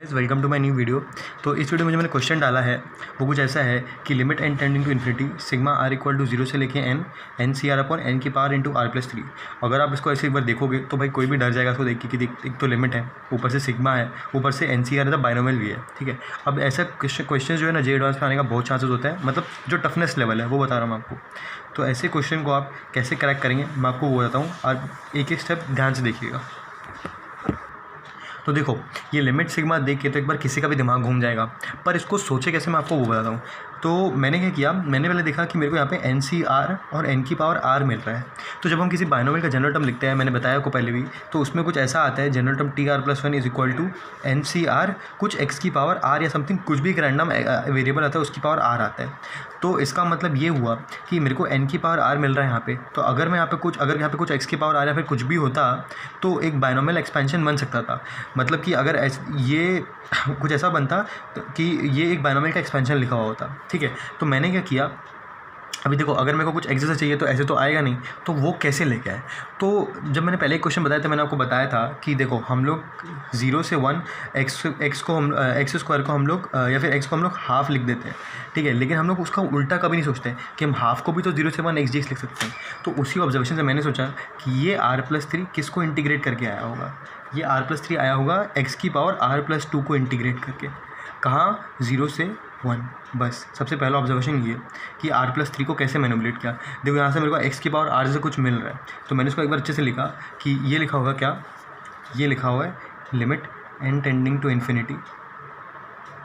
Welcome to my new video. तो इस video में जो मैंने क्वेश्चन डाला है वो कुछ ऐसा है कि limit n tending to infinity sigma r equal to 0 से लेके n C R upon n की पावर इंटू r+3। अगर आप इसको ऐसे एक बार देखोगे तो भाई कोई भी डर जाएगा इसको देख के कि एक तो लिमिट है, ऊपर से सिग्मा है, ऊपर से n सी आर है, बाइनोमियल भी है। ठीक है, अब ऐसा क्वेश्चन जो है ना जे एडवांस में आने का बहुत चांसेस होता है, मतलब जो टफनेस लेवल है वो बता रहा हूँ आपको। तो ऐसे क्वेश्चन को आप कैसे क्रैक करेंगे मैं आपको वो बताता हूँ, और एक एक स्टेप ध्यान से देखिएगा। तो देखो, ये लिमिट सिग्मा देख के तो एक बार किसी का भी दिमाग घूम जाएगा, पर इसको सोचे कैसे मैं आपको वो बताता हूँ। तो मैंने क्या किया, मैंने पहले देखा कि मेरे को यहाँ पे एन सी आर और एन की पावर आर मिल रहा है। तो जब हम किसी बाइनोमियल का जनरल टर्म लिखते हैं, मैंने बताया आपको पहले भी, तो उसमें कुछ ऐसा आता है general term T R plus one is equal to N C R कुछ एक्स की पावर आर या समथिंग, कुछ भी एक रैंडम वेरिएबल आता है उसकी पावर आर आता है। तो इसका मतलब ये हुआ कि मेरे को n की पावर r मिल रहा है यहाँ पे। तो अगर मैं यहाँ पे अगर यहाँ पे कुछ x की पावर r या फिर कुछ भी होता तो एक बाइनोमियल एक्सपेंशन बन सकता था। मतलब कि अगर ये कुछ ऐसा बनता कि ये एक बाइनोमियल का एक्सपेंशन लिखा हुआ होता। ठीक है, तो मैंने क्या किया, अभी देखो अगर मेरे को कुछ एक्स से चाहिए तो ऐसे तो आएगा नहीं, तो वो कैसे लेके आए। तो जब मैंने पहले एक क्वेश्चन बताया था, मैंने आपको बताया था कि देखो हम लोग 0 से 1 एक्स को हम एक्स स्क्वायर को हम लोग या फिर एक्स को हम लोग हाफ लिख देते हैं। ठीक है, लेकिन हम लोग उसका उल्टा कभी नहीं सोचते कि हम हाफ को भी तो 0 से 1 एक्स डी एक्स लिख सकते हैं। तो उसी ऑब्जर्वेशन से मैंने सोचा कि ये r+3 किसको इंटीग्रेट करके आया होगा, ये r+3 आया होगा एक्स की पावर r+2 को इंटीग्रेट करके। कहाँ, 0 से 1। बस सबसे पहला ऑब्जर्वेशन ये कि r+3 को कैसे मैनिपुलेट किया। देखो यहाँ से मेरे को x की पावर r से कुछ मिल रहा है, तो मैंने इसको एक बार अच्छे से लिखा कि ये लिखा होगा क्या, ये लिखा हुआ है limit n tending to infinity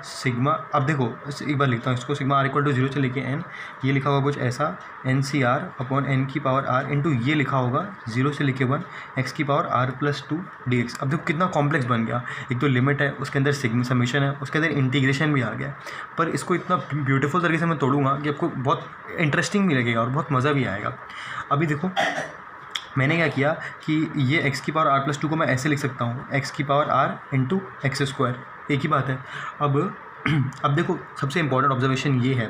sigma. अब देखो एक बार लिखता हूँ इसको, सिग्मा r इक्वल टू 0 से लेके n, ये लिखा होगा कुछ ऐसा एन सी आर अपॉन एन की पावर r इंटू ये लिखा होगा 0 से लेके 1 एक्स की पावर r+2 dx। अब देखो कितना कॉम्प्लेक्स बन गया, एक तो लिमिट है, उसके अंदर सिग्मा समीशन है, उसके अंदर इंटीग्रेशन भी आ गया। पर इसको इतना ब्यूटीफुल तरीके से मैं तोड़ूंगा कि आपको बहुत इंटरेस्टिंग भी लगेगा और बहुत मज़ा भी आएगा। अभी देखो मैंने क्या किया कि ये x की पावर r+2 को मैं ऐसे लिख सकता हूँ, x की power r into X square, एक ही बात है। अब देखो सबसे इंपॉर्टेंट ऑब्जर्वेशन ये है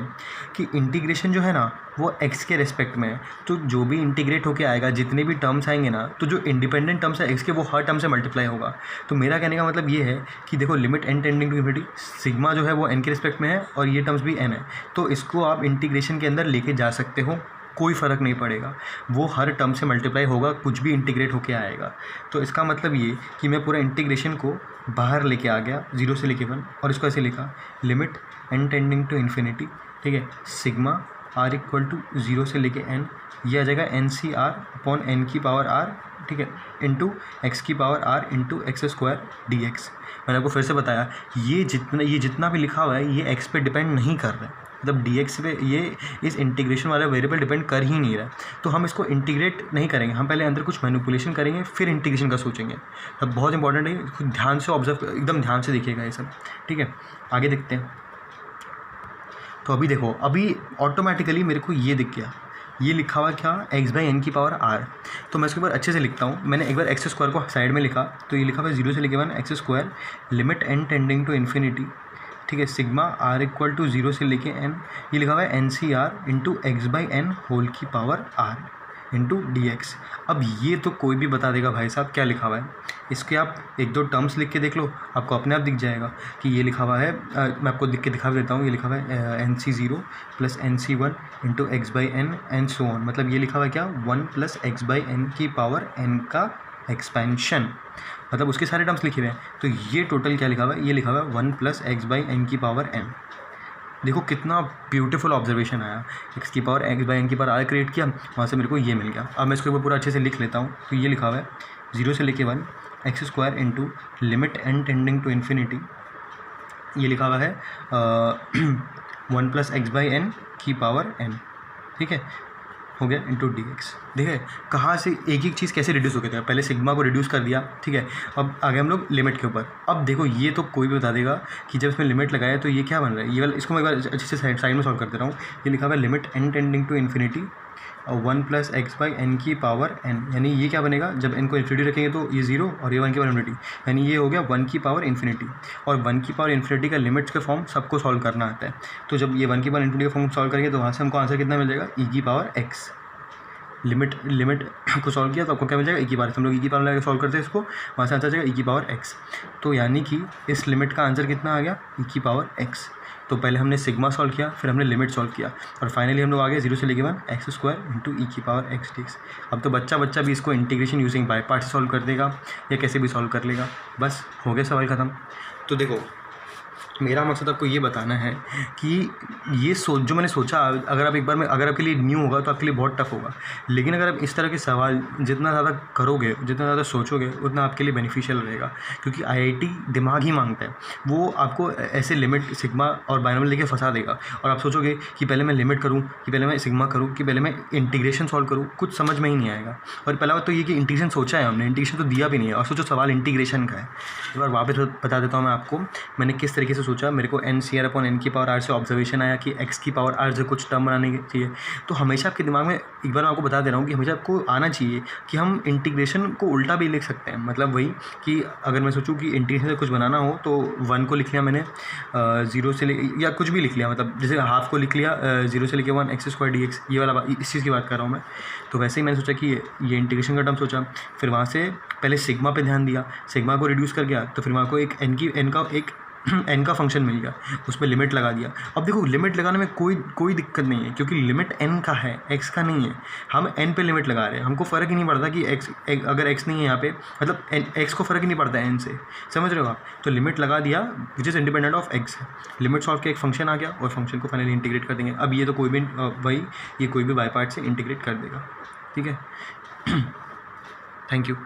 कि इंटीग्रेशन जो है ना वो x के रेस्पेक्ट में है। तो जो भी इंटीग्रेट होके आएगा, जितने भी टर्म्स आएंगे ना, तो जो इंडिपेंडेंट टर्म्स है x के वो हर टर्म से मल्टीप्लाई होगा। तो मेरा कहने का मतलब ये है कि देखो limit n tending to infinity sigma जो है वो n के रेस्पेक्ट में है और ये टर्म्स भी n है, तो इसको आप इंटीग्रेशन के अंदर लेके जा सकते हो, कोई फ़र्क नहीं पड़ेगा, वो हर टर्म से मल्टीप्लाई होगा, कुछ भी इंटीग्रेट होके आएगा। तो इसका मतलब ये कि मैं पूरा इंटीग्रेशन को बाहर लेके आ गया 0 से लेके 1, और इसको ऐसे लिखा limit n tending to infinity, ठीक है, सिग्मा r इक्वल टू 0 से लेके n, ये आ जाएगा एन सी आर अपॉन एन की पावर r, ठीक है, इंटू एक्स की power r into X square D X. मैंने आपको फिर से बताया ये जितना भी लिखा हुआ है ये x पे डिपेंड नहीं कर रहा है, मतलब dx पे ये इस इंटीग्रेशन वाला वेरिएबल डिपेंड कर ही नहीं रहा है। तो हम इसको इंटीग्रेट नहीं करेंगे, हम पहले अंदर कुछ मैनिपुलेशन करेंगे फिर इंटीग्रेशन का सोचेंगे। तब बहुत इंपॉर्टेंट है, इसको ध्यान से ऑब्जर्व, एकदम ध्यान से देखिएगा ये सब। ठीक है, आगे देखते हैं। तो अभी देखो, अभी ऑटोमेटिकली मेरे को ये दिख गया, ये लिखा हुआ क्या, एक्स बाई एन की पावर आर। तो मैं इसको एक बार अच्छे से लिखता हूँ। मैंने एक बार एक्स स्क्वायर को साइड में लिखा, तो ये लिखा हुआ 0 से लेके 1 X square limit n tending to infinity, ठीक है, सिग्मा r इक्वल टू 0 से लेके n, ये लिखा हुआ है N C r into x by n whole की power r into d x. अब ये तो कोई भी बता देगा भाई साहब क्या लिखा हुआ है, इसके आप एक दो टर्म्स लिख के देख लो, आपको अपने आप दिख जाएगा कि ये लिखा हुआ है। मैं आपको दिख के दिखा देता हूँ, ये लिखा हुआ है N C 0 plus N C 1 into x by N and so on. मतलब ये लिखा हुआ है क्या, 1 प्लस एक्स बाई एन की पावर n का एक्सपेंशन, मतलब उसके सारे टर्म्स लिखे हुए हैं। तो ये टोटल क्या लिखा हुआ है, ये लिखा हुआ है 1 प्लस एक्स बाई एन की पावर n। देखो कितना ब्यूटीफुल ऑब्जर्वेशन आया, एक्स की पावर एक्स बाई एन की पावर आर क्रिएट किया, वहाँ से मेरे को ये मिल गया। अब मैं इसको पूरा अच्छे से लिख लेता हूँ। तो ये लिखा हुआ है 0 से लेके 1 X square into limit n tending to infinity, ये लिखा हुआ है 1 प्लस एक्स बाई एन की पावर n, ठीक है, हो गया इंटू डी एक्स। देखिए कहाँ से एक एक चीज़ कैसे रिड्यूस हो गया था, पहले सिग्मा को रिड्यूस कर दिया, ठीक है, अब आगे हम लोग लिमिट के ऊपर। अब देखो ये तो कोई भी बता देगा कि जब इसमें लिमिट लगाया तो ये क्या बन रहा है, ये वाला, इसको मैं एक बार अच्छे से साइड में सॉल्व कर दे रहा हूँ। ये लिखा हुआ है limit n tending to infinity और 1 प्लस एक्स बाई एन की पावर n, यानी ये क्या बनेगा, जब n को इन्फिनिटी रखेंगे तो ये 0 और ये 1 की पावर इन्फिनिटी, यानी ये हो गया 1 की पावर इन्फिनिटी। और 1 की पावर इन्फिनिटी का लिमिट्स के फॉर्म सबको सॉल्व करना आता है। तो जब ये 1 की पावर इन्फिनिटी का फॉर्म सॉल्व करेंगे तो वहाँ से हमको आंसर कितना मिल जाएगा, e की पावर x। लिमिट को सॉल्व किया तो आपको क्या मिल जाएगा, e की पावर, हम लोग e की पावर लगा सॉल्व करते हैं इसको, वहाँ से आंसर आ जाएगा e की पावर x। तो यानी कि इस लिमिट का आंसर कितना आ गया, e की पावर x। तो पहले हमने सिग्मा सॉल्व किया, फिर हमने लिमिट सॉल्व किया, और फाइनली हम लोग आ गए 0 से लेके 1 x स्क्वायर इंटू ई की पावर x dx। अब तो बच्चा भी इसको इंटीग्रेशन यूजिंग बाय पार्ट से सॉल्व कर देगा या कैसे भी सॉल्व कर लेगा। बस हो गया सवाल ख़त्म। तो देखो, मेरा मकसद आपको ये बताना है कि ये जो मैंने सोचा, अगर आप एक बार में, अगर आपके लिए न्यू होगा तो आपके लिए बहुत टफ होगा, लेकिन अगर आप इस तरह के सवाल जितना ज़्यादा करोगे, जितना ज़्यादा सोचोगे, उतना आपके लिए बेनिफिशियल रहेगा। क्योंकि आईआईटी दिमाग ही मांगता है, वो आपको ऐसे लिमिट, सिग्मा और बाइनोमियल लेके फंसा देगा, और आप सोचोगे कि पहले मैं लिमिट करूँ, कि पहले मैं सिग्मा करूँ, कि पहले मैं इंटीग्रेशन सॉल्व करूँ, कुछ समझ में ही नहीं आएगा। और पहला बात तो ये कि इंटीग्रेशन सोचा है हमने, इंटीग्रेशन तो दिया भी नहीं है, और सोचो सवाल इंटीग्रेशन का है। एक बार वापस बता देता हूँ मैं आपको, मैंने किस तरीके से सोचा। मेरे को एन सी आर अपॉन एन की पावर आर से ऑब्जर्वेशन आया कि एक्स की पावर आर से कुछ टर्म बनाने चाहिए। तो हमेशा आपके दिमाग में, एक बार मैं आपको बता दे रहा हूँ कि हमेशा आपको आना चाहिए कि हम इंटीग्रेशन को उल्टा भी लिख सकते हैं। मतलब वही कि अगर मैं सोचूं कि इंटीग्रेशन से कुछ बनाना हो तो 1 को लिख लिया मैंने 0 से या कुछ भी लिख लिया, मतलब जैसे हाफ को लिख लिया 0 से लेके 1 एक्स स्क्वायर डी एक्स, ये वाला इस चीज़ की बात कर रहा हूँ मैं। तो वैसे ही मैंने सोचा कि ये इंटीग्रेशन का टर्म सोचा, फिर वहाँ से पहले सिग्मा पे ध्यान दिया, सिग्मा को रिड्यूस कर गया, तो फिर वहाँ को एक एन का फंक्शन मिल गया, उस पर लिमिट लगा दिया। अब देखो, लिमिट लगाने में कोई दिक्कत नहीं है, क्योंकि लिमिट एन का है, एक्स का नहीं है। हम एन पे लिमिट लगा रहे हैं, हमको फ़र्क ही नहीं पड़ता कि अगर एक्स नहीं है यहाँ पे, मतलब एक्स को फ़र्क ही नहीं पड़ता है एन से, समझ रहे हो आप। तो लिमिट लगा दिया which is independent of x है, लिमिट सॉल्व के एक फंक्शन आ गया, और फंक्शन को फाइनली इंटीग्रेट कर देंगे। अब ये तो कोई भी ये कोई भी बाय पार्ट से इंटीग्रेट कर देगा, ठीक है। Thank you.